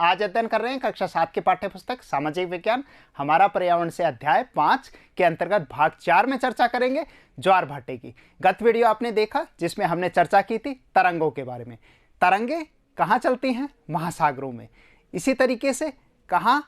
आज अध्ययन कर रहे हैं कक्षा 7 की पाठ्य पुस्तक सामाजिक विज्ञान हमारा पर्यावरण से अध्याय 5 के अंतर्गत भाग 4 में चर्चा करेंगे ज्वार भाटे की। गत वीडियो आपने देखा जिसमें हमने चर्चा की थी तरंगों के बारे में। तरंगे कहाँ चलती हैं? महासागरों में। इसी तरीके से कहाँ?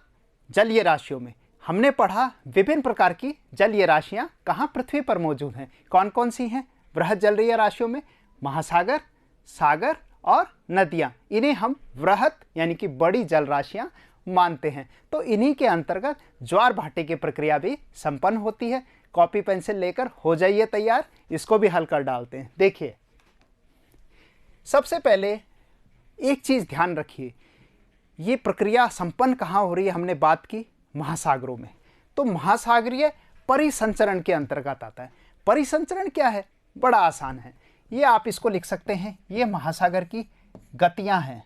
जलीय राशियों में। हमने पढ़ा विभिन्न प्रकार की जलीय राशियाँ कहाँ पृथ्वी पर मौजूद हैं। कौन कौन सी हैं? वृहद जलीय राशियों में महासागर, सागर और नदियाँ, इन्हें हम वृहद यानी कि बड़ी जल राशियाँ मानते हैं। तो इन्हीं के अंतर्गत ज्वार भाटे की प्रक्रिया भी संपन्न होती है। कॉपी पेंसिल लेकर हो जाइए तैयार, इसको भी हल कर डालते हैं। देखिए, सबसे पहले एक चीज़ ध्यान रखिए, ये प्रक्रिया संपन्न कहाँ हो रही है? हमने बात की महासागरों में। तो महासागरीय परिसंचरण के अंतर्गत आता है। परिसंचरण क्या है? बड़ा आसान है, ये आप इसको लिख सकते हैं, ये महासागर की गतियां हैं।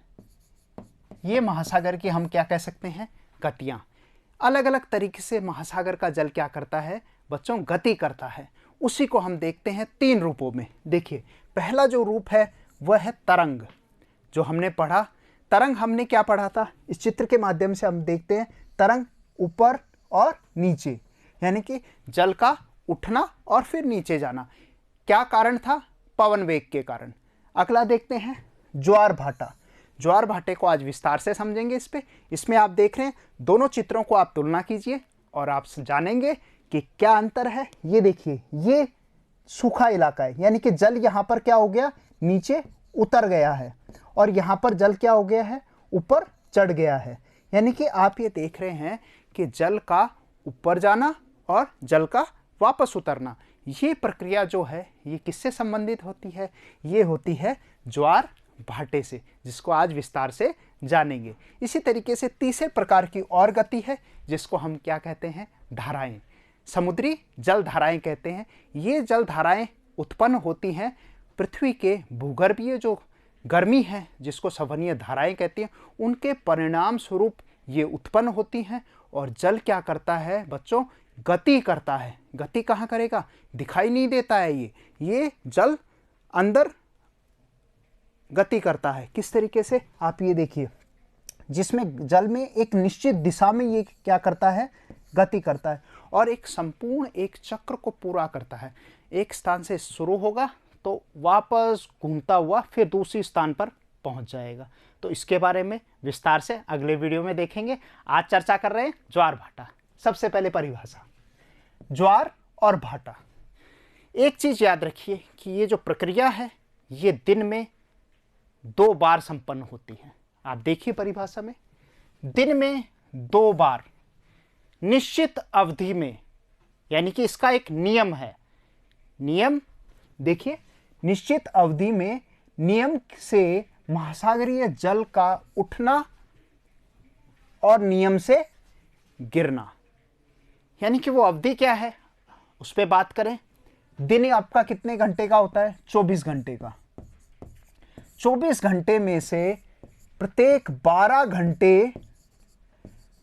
ये महासागर की हम क्या कह सकते हैं? गतियां। अलग अलग तरीके से महासागर का जल क्या करता है बच्चों? गति करता है। उसी को हम देखते हैं 3 रूपों में। देखिए, पहला जो रूप है वह है तरंग। जो हमने पढ़ा तरंग, हमने क्या पढ़ा था? इस चित्र के माध्यम से हम देखते हैं तरंग ऊपर और नीचे, यानी कि जल का उठना और फिर नीचे जाना। क्या कारण था? पवन वेग के कारण। अगला देखते हैं ज्वार भाटा। ज्वार भाटे को आज विस्तार से समझेंगे। इसमें आप देख रहे हैं दोनों चित्रों को आप तुलना कीजिए और आप जानेंगे कि क्या अंतर है। ये देखिए, ये सूखा इलाका है, यानी कि जल यहाँ पर क्या हो गया? नीचे उतर गया है, और यहाँ पर जल क्या हो गया है? ऊपर चढ़ गया है। यानी कि आप ये देख रहे हैं कि जल का ऊपर जाना और जल का वापस उतरना, ये प्रक्रिया जो है ये किससे संबंधित होती है? ये होती है ज्वार भाटे से, जिसको आज विस्तार से जानेंगे। इसी तरीके से तीसरे प्रकार की और गति है जिसको हम क्या कहते हैं? धाराएं। समुद्री जल धाराएं कहते हैं। ये जल धाराएं उत्पन्न होती हैं पृथ्वी के भूगर्भीय जो गर्मी है, जिसको संवहनीय धाराएं कहती हैं, उनके परिणाम स्वरूप ये उत्पन्न होती हैं। और जल क्या करता है बच्चों? गति करता है। गति कहाँ करेगा? दिखाई नहीं देता है। ये जल अंदर गति करता है। किस तरीके से? आप ये देखिए, जिसमें जल में एक निश्चित दिशा में ये क्या करता है? गति करता है, और एक संपूर्ण एक चक्र को पूरा करता है। एक स्थान से शुरू होगा तो वापस घूमता हुआ फिर दूसरी स्थान पर पहुंच जाएगा। तो इसके बारे में विस्तार से अगले वीडियो में देखेंगे। आज चर्चा कर रहे हैं ज्वार भाटा। सबसे पहले परिभाषा, ज्वार और भाटा। एक चीज याद रखिए कि ये जो प्रक्रिया है ये दिन में 2 बार संपन्न होती है। आप देखिए परिभाषा में, दिन में 2 बार निश्चित अवधि में, यानी कि इसका एक नियम है। नियम देखिए, निश्चित अवधि में नियम से महासागरीय जल का उठना और नियम से गिरना, यानी कि वो अवधि क्या है उस पर बात करें। दिन आपका कितने घंटे का होता है? 24 घंटे का। 24 घंटे में से प्रत्येक 12 घंटे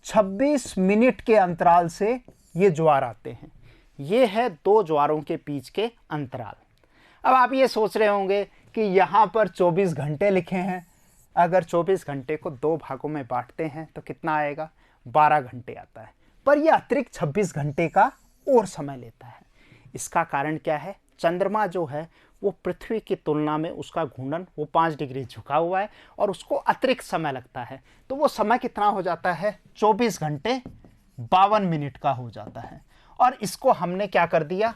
26 मिनट के अंतराल से ये ज्वार आते हैं। ये है 2 ज्वारों के बीच के अंतराल। अब आप ये सोच रहे होंगे कि यहाँ पर 24 घंटे लिखे हैं, अगर 24 घंटे को 2 भागों में बांटते हैं तो कितना आएगा? 12 घंटे आता है। पर यह अतिरिक्त 26 घंटे का और समय लेता है। इसका कारण क्या है? चंद्रमा जो है वो पृथ्वी की तुलना में उसका घूर्णन वो 5 डिग्री झुका हुआ है और उसको अतिरिक्त समय लगता है। तो वो समय कितना हो जाता है? 24 घंटे 52 मिनट का हो जाता है। और इसको हमने क्या कर दिया?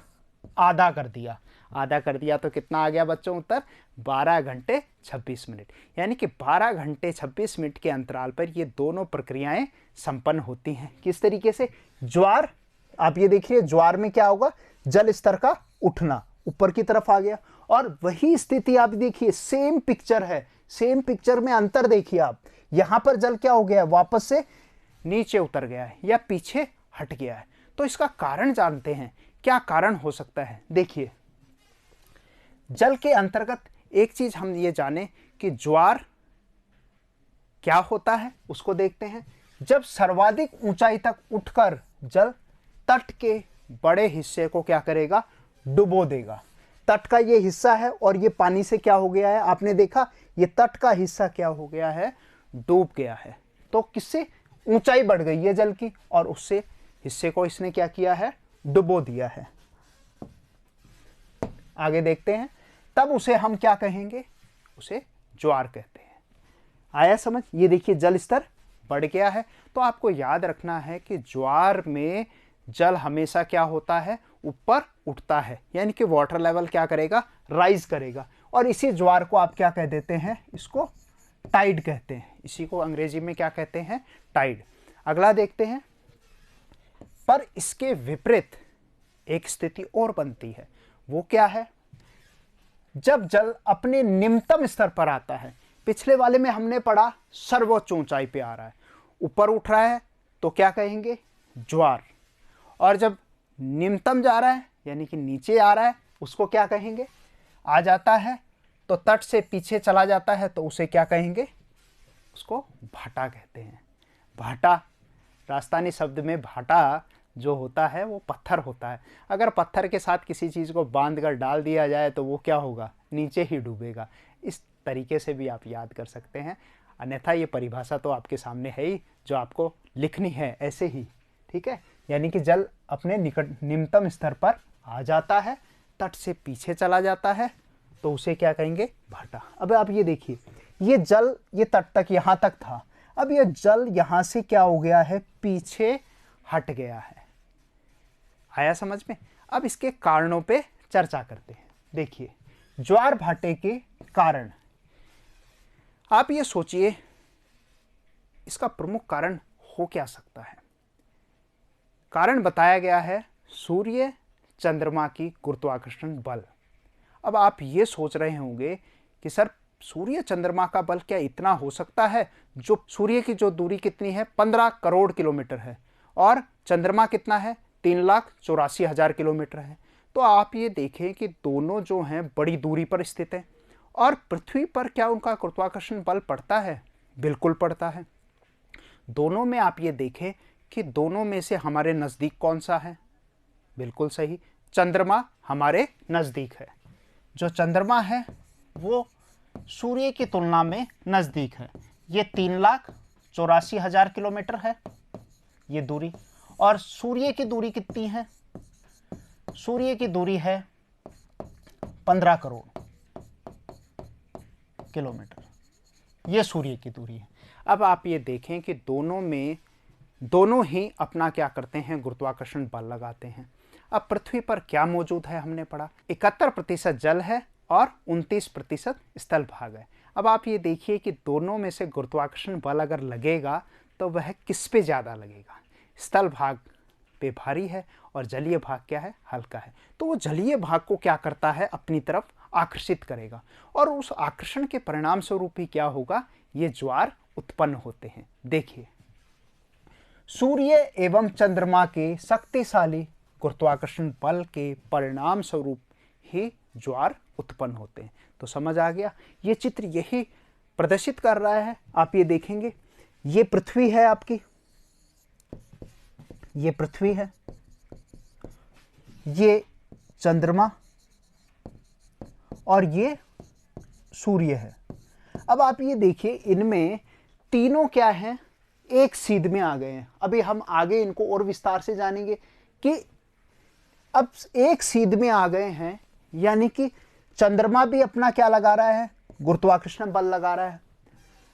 आधा कर दिया। आधा कर दिया तो कितना आ गया बच्चों उत्तर? 12 घंटे 26 मिनट। यानी कि 12 घंटे 26 मिनट के अंतराल पर ये दोनों प्रक्रियाएं संपन्न होती हैं। किस तरीके से? ज्वार, आप ये देखिए, ज्वार में क्या होगा? जल स्तर का उठना, ऊपर की तरफ आ गया। और वही स्थिति आप देखिए, सेम पिक्चर है। सेम पिक्चर में अंतर देखिए आप, यहां पर जल क्या हो गया? वापस से नीचे उतर गया है या पीछे हट गया है। तो इसका कारण जानते हैं, क्या कारण हो सकता है? देखिए, जल के अंतर्गत एक चीज हम ये जाने कि ज्वार क्या होता है उसको देखते हैं। जब सर्वाधिक ऊंचाई तक उठकर जल तट के बड़े हिस्से को क्या करेगा? डुबो देगा। तट का ये हिस्सा है और ये पानी से क्या हो गया है? आपने देखा ये तट का हिस्सा क्या हो गया है? डूब गया है। तो किससे ऊंचाई बढ़ गई है जल की, और उससे हिस्से को इसने क्या किया है, डुबो दिया है। आगे देखते हैं, तब उसे हम क्या कहेंगे, उसे ज्वार कहते हैं। आया समझ? ये देखिए जल स्तर बढ़ गया है। तो आपको याद रखना है कि ज्वार में जल हमेशा क्या होता है, ऊपर उठता है, यानी कि वाटर लेवल क्या करेगा, राइज करेगा। और इसी ज्वार को आप क्या कह देते हैं, इसको टाइड कहते हैं। इसी को अंग्रेजी में क्या कहते हैं, टाइड। अगला देखते हैं, पर इसके विपरीत एक स्थिति और बनती है। वो क्या है, जब जल अपने निम्नतम स्तर पर आता है। पिछले वाले में हमने पढ़ा सर्वोच्च ऊंचाई पे आ रहा है, ऊपर उठ रहा है, तो क्या कहेंगे, ज्वार। और जब निम्नतम जा रहा है यानी कि नीचे आ रहा है, उसको क्या कहेंगे, आ जाता है तो तट से पीछे चला जाता है, तो उसे क्या कहेंगे, उसको भाटा कहते हैं। भाटा, राजस्थानी शब्द में भाटा जो होता है वो पत्थर होता है। अगर पत्थर के साथ किसी चीज़ को बांध कर डाल दिया जाए तो वो क्या होगा, नीचे ही डूबेगा। इस तरीके से भी आप याद कर सकते हैं, अन्यथा ये परिभाषा तो आपके सामने है ही, जो आपको लिखनी है ऐसे ही, ठीक है। यानी कि जल अपने निम्नतम स्तर पर आ जाता है, तट से पीछे चला जाता है, तो उसे क्या कहेंगे, भाटा। अब आप ये देखिए, ये जल ये तट तक यहाँ तक था, अब ये जल यहाँ से क्या हो गया है, पीछे हट गया है। आया समझ में? अब इसके कारणों पे चर्चा करते हैं। देखिए, ज्वार भाटे के कारण, आप ये सोचिए इसका प्रमुख कारण हो क्या सकता है। कारण बताया गया है सूर्य चंद्रमा की गुरुत्वाकर्षण बल। अब आप ये सोच रहे होंगे कि सर सूर्य चंद्रमा का बल क्या इतना हो सकता है, जो सूर्य की जो दूरी कितनी है, 15 करोड़ किलोमीटर है, और चंद्रमा कितना है, 3,84,000 किलोमीटर है। तो आप ये देखें कि दोनों जो हैं बड़ी दूरी पर स्थित हैं, और पृथ्वी पर क्या उनका गुरुत्वाकर्षण बल पड़ता है, बिल्कुल पड़ता है। दोनों में आप ये देखें कि दोनों में से हमारे नज़दीक कौन सा है, बिल्कुल सही, चंद्रमा हमारे नज़दीक है। जो चंद्रमा है वो सूर्य की तुलना में नज़दीक है। ये 3,84,000 किलोमीटर है ये दूरी, और सूर्य की दूरी कितनी है, सूर्य की दूरी है 15 करोड़ किलोमीटर, ये सूर्य की दूरी है। अब आप ये देखें कि दोनों ही अपना क्या करते हैं, गुरुत्वाकर्षण बल लगाते हैं। अब पृथ्वी पर क्या मौजूद है, हमने पढ़ा 71% जल है और 29% स्थल भाग है। अब आप ये देखिए कि दोनों में से गुरुत्वाकर्षण बल अगर लगेगा तो वह किस पे ज़्यादा लगेगा, स्थल भाग पे भारी है और जलीय भाग क्या है, हल्का है। तो वो जलीय भाग को क्या करता है, अपनी तरफ आकर्षित करेगा, और उस आकर्षण के परिणाम स्वरूप ही क्या होगा, ये ज्वार उत्पन्न होते हैं। देखिए, सूर्य एवं चंद्रमा के शक्तिशाली गुरुत्वाकर्षण बल के परिणाम स्वरूप ही ज्वार उत्पन्न होते हैं। तो समझ आ गया, ये चित्र यही प्रदर्शित कर रहा है। आप ये देखेंगे, ये पृथ्वी है आपकी, ये पृथ्वी है, ये चंद्रमा, और ये सूर्य है। अब आप ये देखिए, इनमें तीनों क्या हैं, एक सीध में आ गए हैं। अभी हम आगे इनको और विस्तार से जानेंगे कि अब एक सीध में आ गए हैं, यानी कि चंद्रमा भी अपना क्या लगा रहा है, गुरुत्वाकर्षण बल लगा रहा है,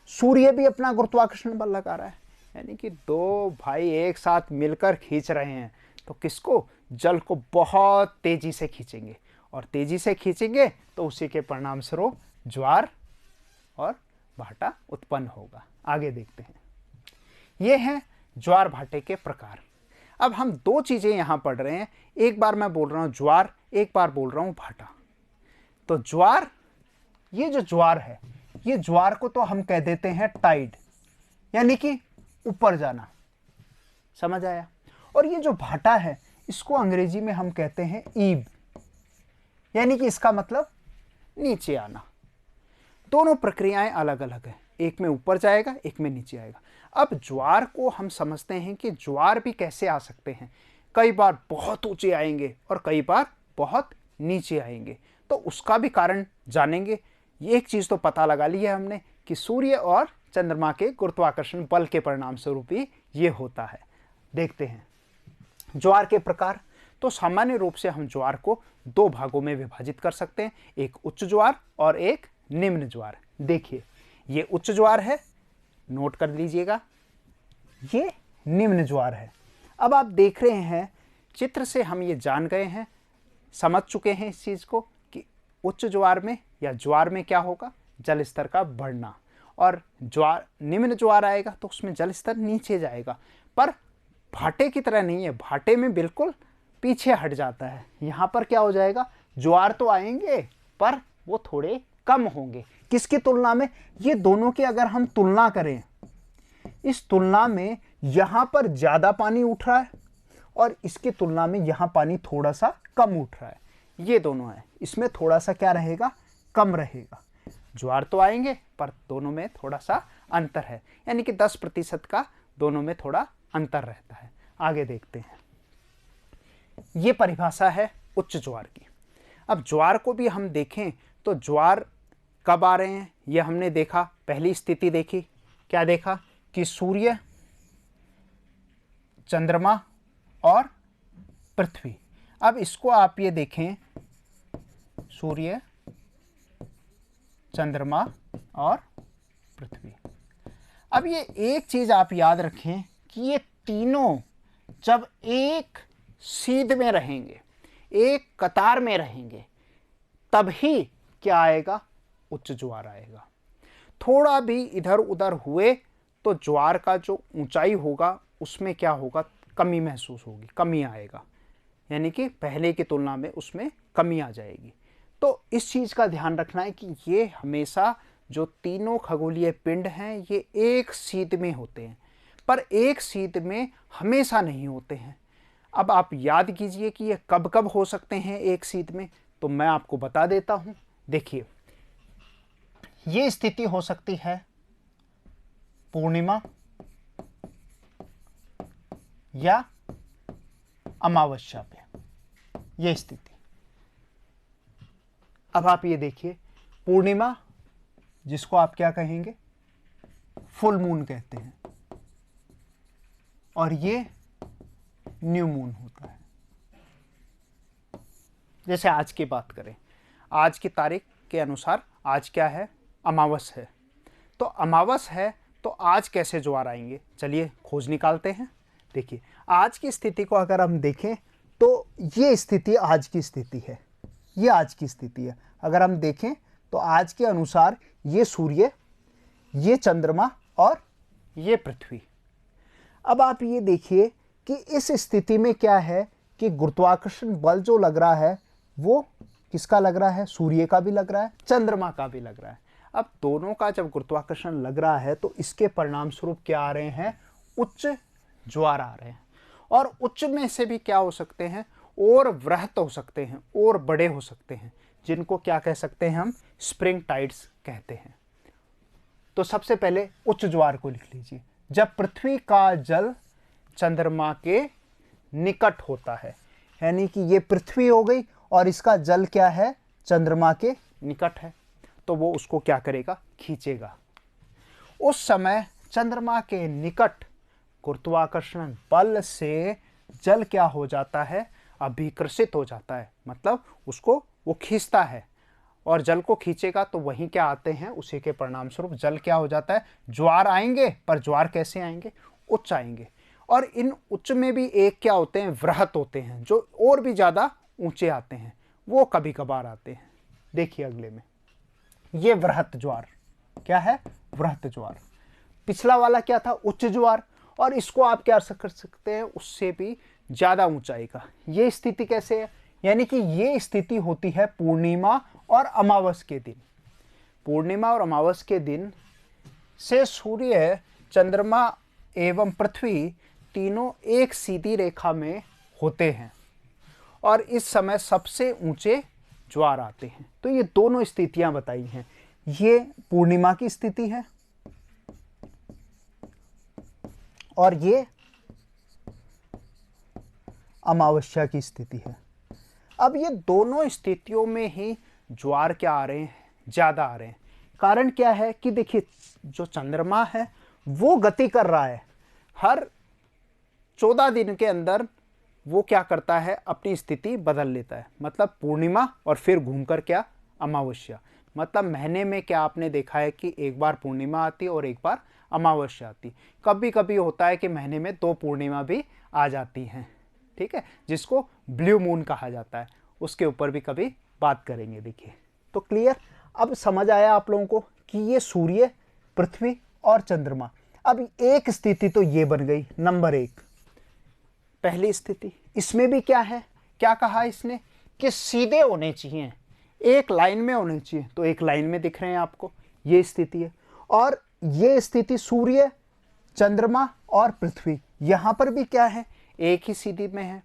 सूर्य भी अपना गुरुत्वाकर्षण बल लगा रहा है, यानी कि दो भाई एक साथ मिलकर खींच रहे हैं। तो किसको, जल को बहुत तेजी से खींचेंगे, और तेजी से खींचेंगे तो उसी के परिणाम स्वरूप ज्वार और भाटा उत्पन्न होगा। आगे देखते हैं, ये हैं ज्वार भाटे के प्रकार। अब हम दो चीजें यहां पढ़ रहे हैं, एक बार मैं बोल रहा हूं ज्वार, एक बार बोल रहा हूं भाटा। तो ज्वार, ये जो ज्वार है, ये ज्वार को तो हम कह देते हैं टाइड, यानी कि ऊपर जाना, समझ आया। और ये जो भाटा है, इसको अंग्रेजी में हम कहते हैं ईब, यानी कि इसका मतलब नीचे आना। दोनों प्रक्रियाएं अलग अलग हैं, एक में ऊपर जाएगा, एक में नीचे आएगा। अब ज्वार को हम समझते हैं कि ज्वार भी कैसे आ सकते हैं, कई बार बहुत ऊंचे आएंगे और कई बार बहुत नीचे आएंगे। तो उसका भी कारण जानेंगे। ये एक चीज़ तो पता लगा ली है हमने कि सूर्य और चंद्रमा के गुरुत्वाकर्षण बल के परिणाम स्वरूप ही ये होता है। देखते हैं ज्वार के प्रकार। तो सामान्य रूप से हम ज्वार को दो भागों में विभाजित कर सकते हैं, एक उच्च ज्वार और एक निम्न ज्वार। देखिए ये उच्च ज्वार है, नोट कर लीजिएगा, ये निम्न ज्वार है। अब आप देख रहे हैं चित्र से हम ये जान गए हैं, समझ चुके हैं इस चीज को कि उच्च ज्वार में या ज्वार में क्या होगा, जल स्तर का बढ़ना, और ज्वार निम्न ज्वार आएगा तो उसमें जल स्तर नीचे जाएगा। पर भाटे की तरह नहीं है, भाटे में बिल्कुल पीछे हट जाता है। यहाँ पर क्या हो जाएगा, ज्वार तो आएंगे पर वो थोड़े कम होंगे। किसकी तुलना में, ये दोनों की अगर हम तुलना करें, इस तुलना में यहाँ पर ज़्यादा पानी उठ रहा है और इसकी तुलना में यहाँ पानी थोड़ा सा कम उठ रहा है। ये दोनों है, इसमें थोड़ा सा क्या रहेगा, कम रहेगा। ज्वार तो आएंगे पर दोनों में थोड़ा सा अंतर है, यानी कि 10% का दोनों में थोड़ा अंतर रहता है। आगे देखते हैं, ये परिभाषा है उच्च ज्वार की। अब ज्वार को भी हम देखें तो ज्वार कब आ रहे हैं, ये हमने देखा, पहली स्थिति देखी, क्या देखा कि सूर्य, चंद्रमा और पृथ्वी। अब इसको आप ये देखें, सूर्य, चंद्रमा और पृथ्वी। अब ये एक चीज आप याद रखें कि ये तीनों जब एक सीध में रहेंगे, एक कतार में रहेंगे, तभी क्या आएगा, उच्च ज्वार आएगा। थोड़ा भी इधर उधर हुए तो ज्वार का जो ऊंचाई होगा उसमें क्या होगा, कमी महसूस होगी, कमी आएगा, यानी कि पहले की तुलना में उसमें कमी आ जाएगी। तो इस चीज़ का ध्यान रखना है कि ये हमेशा जो तीनों खगोलीय पिंड हैं ये एक सीध में होते हैं, पर एक सीध में हमेशा नहीं होते हैं। अब आप याद कीजिए कि ये कब कब हो सकते हैं एक सीध में, तो मैं आपको बता देता हूँ। देखिए ये स्थिति हो सकती है पूर्णिमा या अमावस्या पे, ये स्थिति। अब आप ये देखिए, पूर्णिमा जिसको आप क्या कहेंगे, फुल मून कहते हैं, और ये न्यू मून होता है। जैसे आज की बात करें, आज की तारीख के अनुसार आज क्या है, अमावस है। तो अमावस है तो आज कैसे ज्वार आएंगे, चलिए खोज निकालते हैं। देखिए आज की स्थिति को अगर हम देखें तो ये स्थिति आज की स्थिति है, ये आज की स्थिति है। अगर हम देखें तो आज के अनुसार ये सूर्य, ये चंद्रमा और ये पृथ्वी। अब आप ये देखिए कि इस स्थिति में क्या है कि गुरुत्वाकर्षण बल जो लग रहा है वो किसका लग रहा है, सूर्य का भी लग रहा है, चंद्रमा का भी लग रहा है। अब दोनों का जब गुरुत्वाकर्षण लग रहा है तो इसके परिणाम स्वरूप क्या आ रहे हैं, उच्च ज्वार आ रहे हैं। और उच्च में से भी क्या हो सकते हैं, और वृहत हो सकते हैं, और बड़े हो सकते हैं, जिनको क्या कह सकते हैं हम, स्प्रिंग टाइड्स कहते हैं। तो सबसे पहले उच्च ज्वार को लिख लीजिए, जब पृथ्वी का जल चंद्रमा के निकट होता है, यानी कि ये पृथ्वी हो गई और इसका जल क्या है, चंद्रमा के निकट है, तो वो उसको क्या करेगा, खींचेगा। उस समय चंद्रमा के निकट गुरुत्वाकर्षण बल से जल क्या हो जाता है, अभिकर्षित हो जाता है, मतलब उसको वो खींचता है, और जल को खींचेगा तो वहीं क्या आते हैं, उसी के परिणाम स्वरूप जल क्या हो जाता है, ज्वार आएंगे। पर ज्वार कैसे आएंगे, उच्च आएंगे। और इन उच्च में भी एक क्या होते हैं, वृहत होते हैं, जो और भी ज़्यादा ऊंचे आते हैं, वो कभी कभार आते हैं। देखिए अगले में, ये वृहत ज्वार क्या है, वृहत ज्वार। पिछला वाला क्या था, उच्च ज्वार, और इसको आप क्या कर सकते हैं, उससे भी ज़्यादा ऊंचाई का। ये स्थिति कैसे है, यानी कि ये स्थिति होती है पूर्णिमा और अमावस के दिन। पूर्णिमा और अमावस के दिन से सूर्य, चंद्रमा एवं पृथ्वी तीनों एक सीधी रेखा में होते हैं, और इस समय सबसे ऊंचे ज्वार आते हैं। तो ये दोनों स्थितियां बताई हैं, ये पूर्णिमा की स्थिति है और ये अमावस्या की स्थिति है। अब ये दोनों स्थितियों में ही ज्वार क्या आ रहे हैं, ज़्यादा आ रहे हैं। कारण क्या है कि देखिए जो चंद्रमा है वो गति कर रहा है, हर 14 दिन के अंदर वो क्या करता है, अपनी स्थिति बदल लेता है। मतलब पूर्णिमा और फिर घूमकर क्या, अमावस्या। मतलब महीने में क्या आपने देखा है कि एक बार पूर्णिमा आती है और एक बार अमावस्या आती। कभी कभी होता है कि महीने में 2 पूर्णिमा भी आ जाती हैं, ठीक है, जिसको ब्लू मून कहा जाता है। उसके ऊपर भी कभी बात करेंगे। देखिए तो क्लियर, अब समझ आया आप लोगों को कि ये सूर्य, पृथ्वी और चंद्रमा। अब एक स्थिति तो ये बन गई, नंबर 1 पहली स्थिति। इसमें भी क्या है, क्या कहा इसने कि सीधे होने चाहिए, एक लाइन में होने चाहिए। तो एक लाइन में दिख रहे हैं आपको, ये स्थिति है। और ये स्थिति सूर्य, चंद्रमा और पृथ्वी, यहां पर भी क्या है, एक ही सीधी में है,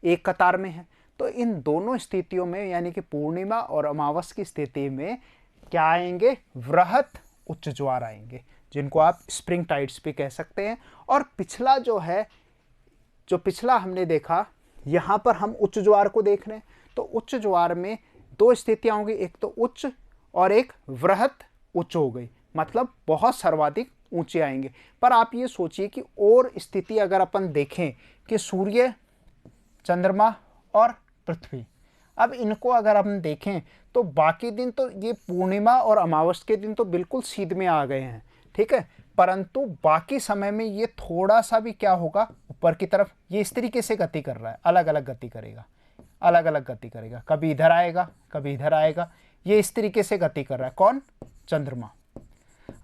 एक कतार में है। तो इन दोनों स्थितियों में यानी कि पूर्णिमा और अमावस की स्थिति में क्या आएंगे, वृहत उच्च ज्वार आएंगे, जिनको आप स्प्रिंग टाइड्स भी कह सकते हैं। और पिछला जो है, जो पिछला हमने देखा, यहां पर हम उच्च ज्वार को देख रहे हैं। तो उच्च ज्वार में 2 स्थितियां होंगी, एक तो उच्च और एक वृहत उच्च हो गई, मतलब बहुत सर्वाधिक ऊंचे आएंगे। पर आप ये सोचिए कि और स्थिति अगर अपन देखें कि सूर्य, चंद्रमा और पृथ्वी, अब इनको अगर हम देखें तो बाकी दिन तो ये पूर्णिमा और अमावस के दिन तो बिल्कुल सीध में आ गए हैं, ठीक है, परंतु बाकी समय में ये थोड़ा सा भी क्या होगा, ऊपर की तरफ ये इस तरीके से गति कर रहा है, अलग अलग गति करेगा, अलग अलग गति करेगा, कभी इधर आएगा कभी इधर आएगा, ये इस तरीके से गति कर रहा है। कौन, चंद्रमा।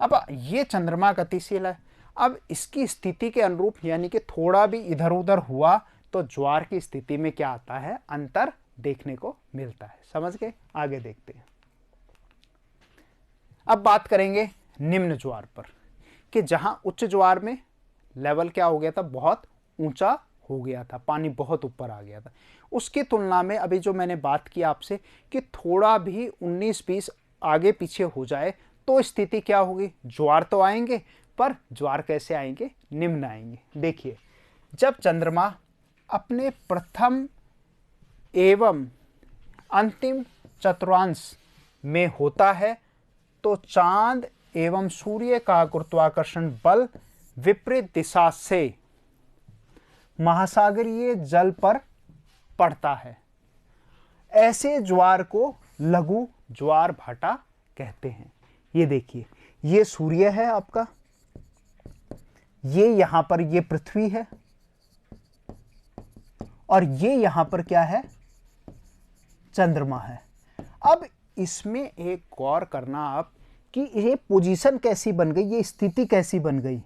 अब ये चंद्रमा गतिशील है। अब इसकी स्थिति के अनुरूप यानी कि थोड़ा भी इधर उधर हुआ तो ज्वार की स्थिति में क्या आता है, अंतर देखने को मिलता है। समझ गए, आगे देखते हैं। अब बात करेंगे निम्न ज्वार पर, कि जहां उच्च ज्वार में लेवल क्या हो गया था, बहुत ऊंचा हो गया था, पानी बहुत ऊपर आ गया था। उसकी तुलना में अभी जो मैंने बात की आपसे कि थोड़ा भी 19-20 आगे पीछे हो जाए तो स्थिति क्या होगी, ज्वार तो आएंगे, पर ज्वार कैसे आएंगे, निम्न आएंगे। देखिए जब चंद्रमा अपने प्रथम एवं अंतिम चतुर्थांश में होता है तो चांद एवं सूर्य का गुरुत्वाकर्षण बल विपरीत दिशा से महासागरीय जल पर पड़ता है। ऐसे ज्वार को लघु ज्वार भाटा कहते हैं। ये देखिए, ये सूर्य है आपका, ये यहां पर ये पृथ्वी है, और ये यहां पर क्या है, चंद्रमा है। अब इसमें एक गौर करना आप कि ये पोजीशन कैसी बन गई, ये स्थिति कैसी बन गई,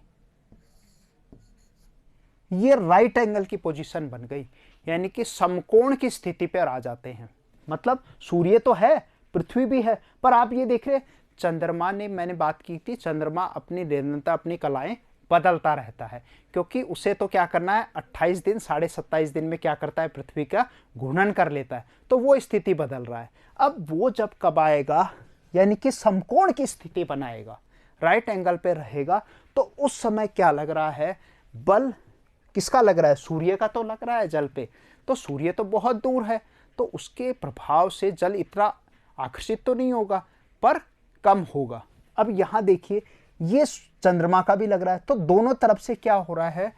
ये राइट एंगल की पोजीशन बन गई, यानी कि समकोण की स्थिति पर आ जाते हैं। मतलब सूर्य तो है, पृथ्वी भी है, पर आप ये देख रहे चंद्रमा ने, मैंने बात की थी, चंद्रमा अपनी निरंतर अपनी कलाएं बदलता रहता है, क्योंकि उसे तो क्या करना है, 28 दिन 27.5 दिन में क्या करता है, पृथ्वी का घूर्णन कर लेता है, तो वो स्थिति बदल रहा है। अब वो जब कब आएगा, यानी कि समकोण की स्थिति बनाएगा, राइट एंगल पे रहेगा, तो उस समय क्या लग रहा है, बल किसका लग रहा है, सूर्य का तो लग रहा है जल पे। तो सूर्य तो बहुत दूर है, तो उसके प्रभाव से जल इतना आकर्षित तो नहीं होगा, पर कम होगा। अब यहां देखिए, ये चंद्रमा का भी लग रहा है, तो दोनों तरफ से क्या हो रहा है,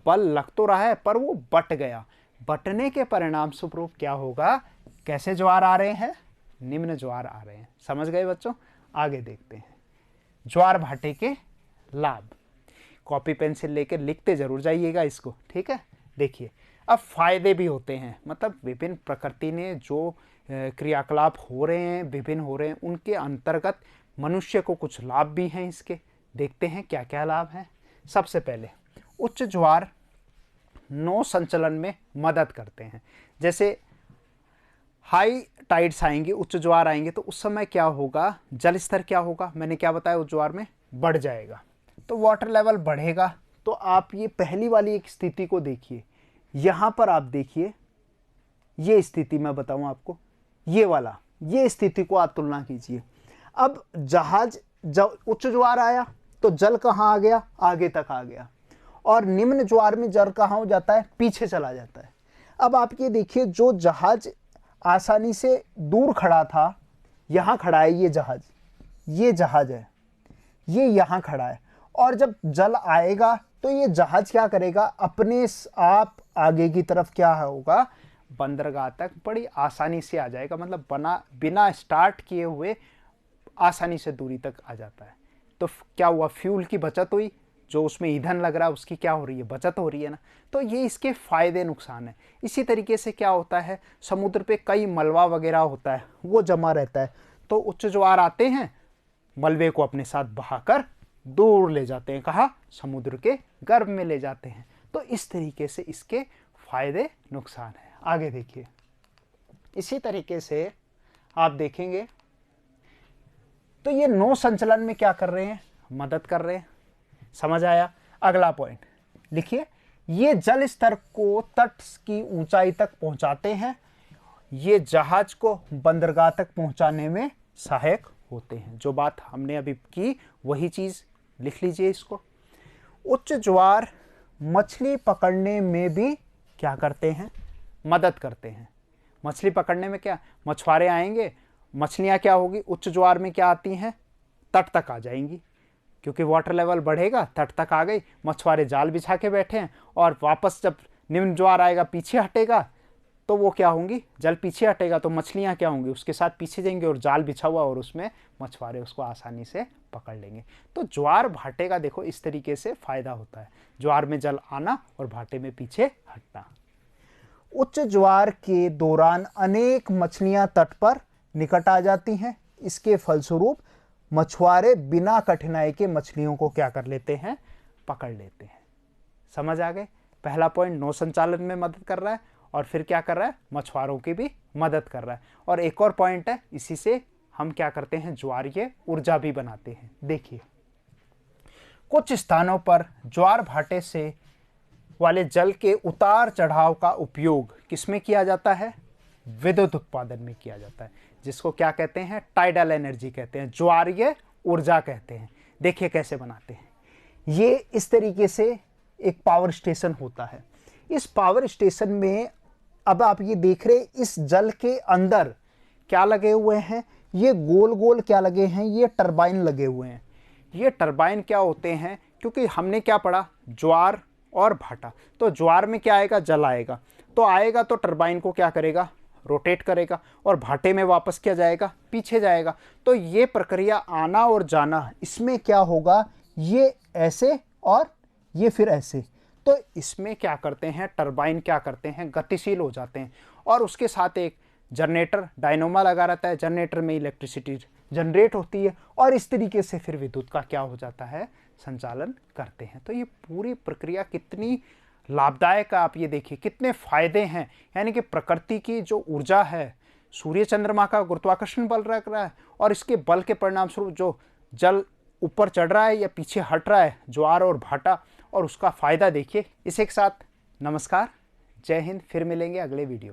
बल लग तो रहा है, पर वो बट गया। बटने के परिणाम स्वरूप क्या होगा, कैसे ज्वार आ रहे हैं, निम्न ज्वार आ रहे हैं। समझ गए बच्चों, आगे देखते हैं। ज्वार भाटे के लाभ, कॉपी पेंसिल लेकर लिखते जरूर जाइएगा इसको, ठीक है। देखिए अब फायदे भी होते हैं, मतलब विभिन्न प्रकृति ने जो क्रियाकलाप हो रहे हैं, विभिन्न हो रहे हैं, उनके अंतर्गत मनुष्य को कुछ लाभ भी हैं इसके। देखते हैं क्या क्या लाभ हैं। सबसे पहले उच्च ज्वार नौ संचलन में मदद करते हैं। जैसे हाई टाइड्स आएंगे, उच्च ज्वार आएंगे, तो उस समय क्या होगा, जल स्तर क्या होगा, मैंने क्या बताया, उच्च ज्वार में बढ़ जाएगा, तो वाटर लेवल बढ़ेगा। तो आप ये पहली वाली एक स्थिति को देखिए, यहां पर आप देखिए, ये स्थिति मैं बताऊं आपको, ये वाला, ये स्थिति को आप तुलना कीजिए। अब जहाज जब उच्च ज्वार आया तो जल कहां आ गया, आगे तक आ गया, और निम्न ज्वार में जल कहां हो जाता है, पीछे चला जाता है। अब आप ये देखिए, जो जहाज आसानी से दूर खड़ा था, यहां खड़ा है ये जहाज, ये जहाज है, ये यहाँ खड़ा है, और जब जल आएगा तो ये जहाज क्या करेगा, अपने आप आगे की तरफ क्या होगा, बंदरगाह तक बड़ी आसानी से आ जाएगा। मतलब बिना स्टार्ट किए हुए आसानी से दूरी तक आ जाता है। तो क्या हुआ, फ्यूल की बचत हुई, जो उसमें ईंधन लग रहा है उसकी क्या हो रही है, बचत हो रही है ना। तो ये इसके फायदे नुकसान है। इसी तरीके से क्या होता है, समुद्र पे कई मलबा वगैरह होता है, वो जमा रहता है, तो उच्च ज्वार आते हैं, मलबे को अपने साथ बहाकर दूर ले जाते हैं, कहाँ, समुद्र के गर्भ में ले जाते हैं। तो इस तरीके से इसके फायदे नुकसान है। आगे देखिए, इसी तरीके से आप देखेंगे तो ये नौ संचलन में क्या कर रहे हैं, मदद कर रहे हैं। समझ आया। अगला पॉइंट लिखिए, ये जल स्तर को तट की ऊंचाई तक पहुंचाते हैं, ये जहाज को बंदरगाह तक पहुंचाने में सहायक होते हैं। जो बात हमने अभी की वही चीज लिख लीजिए इसको। उच्च ज्वार मछली पकड़ने में भी क्या करते हैं, मदद करते हैं। मछली पकड़ने में क्या, मछुआरे आएंगे, मछलियां क्या होगी, उच्च ज्वार में क्या आती हैं, तट तक आ जाएंगी, क्योंकि वाटर लेवल बढ़ेगा, तट तक आ गई, मछुआरे जाल बिछा के बैठे हैं, और वापस जब निम्न ज्वार आएगा, पीछे हटेगा, तो वो क्या होंगी, जल पीछे हटेगा तो मछलियां क्या होंगी, उसके साथ पीछे जाएंगे, और जाल बिछा हुआ और उसमें मछुआरे उसको आसानी से पकड़ लेंगे। तो ज्वार भाटे का देखो इस तरीके से फायदा होता है, ज्वार में जल आना और भाटे में पीछे हटना। उच्च ज्वार के दौरान अनेक मछलियां तट पर निकट आ जाती हैं, इसके फलस्वरूप मछुआरे बिना कठिनाई के मछलियों को क्या कर लेते हैं, पकड़ लेते हैं। समझ आ गए। पहला पॉइंट नौ संचालन में मदद कर रहा है, और फिर क्या कर रहा है, मछुआरों की भी मदद कर रहा है। और एक और पॉइंट है, इसी से हम क्या करते हैं, ज्वारीय ऊर्जा भी बनाते हैं। देखिए, कुछ स्थानों पर ज्वार भाटे से वाले जल के उतार चढ़ाव का उपयोग किसमें किया जाता है, विद्युत उत्पादन में किया जाता है, जिसको क्या कहते हैं, टाइडल एनर्जी कहते हैं, ज्वारीय ऊर्जा कहते हैं। देखिए कैसे बनाते हैं। ये इस तरीके से एक पावर स्टेशन होता है। इस पावर स्टेशन में अब आप ये देख रहे, इस जल के अंदर क्या लगे हुए हैं, ये गोल गोल क्या लगे हैं, ये टरबाइन लगे हुए हैं। ये टरबाइन क्या होते हैं, क्योंकि हमने क्या पढ़ा, ज्वार और भाटा, तो ज्वार में क्या आएगा, जल आएगा, तो आएगा तो टरबाइन को क्या करेगा, रोटेट करेगा, और भाटे में वापस क्या जाएगा, पीछे जाएगा। तो ये प्रक्रिया आना और जाना, इसमें क्या होगा, ये ऐसे और ये फिर ऐसे, तो इसमें क्या करते हैं, टरबाइन क्या करते हैं, गतिशील हो जाते हैं। और उसके साथ एक जनरेटर डायनोमा लगा रहता है, जनरेटर में इलेक्ट्रिसिटी जनरेट होती है, और इस तरीके से फिर विद्युत का क्या हो जाता है, संचालन करते हैं। तो ये पूरी प्रक्रिया कितनी लाभदायक है, आप ये देखिए कितने फायदे हैं। यानी कि प्रकृति की जो ऊर्जा है, सूर्य चंद्रमा का गुरुत्वाकर्षण बल रख रहा है, और इसके बल के परिणाम स्वरूप जो जल ऊपर चढ़ रहा है या पीछे हट रहा है, ज्वार और भाटा, और उसका फायदा देखिए। इसी के साथ नमस्कार, जय हिंद, फिर मिलेंगे अगले वीडियो में।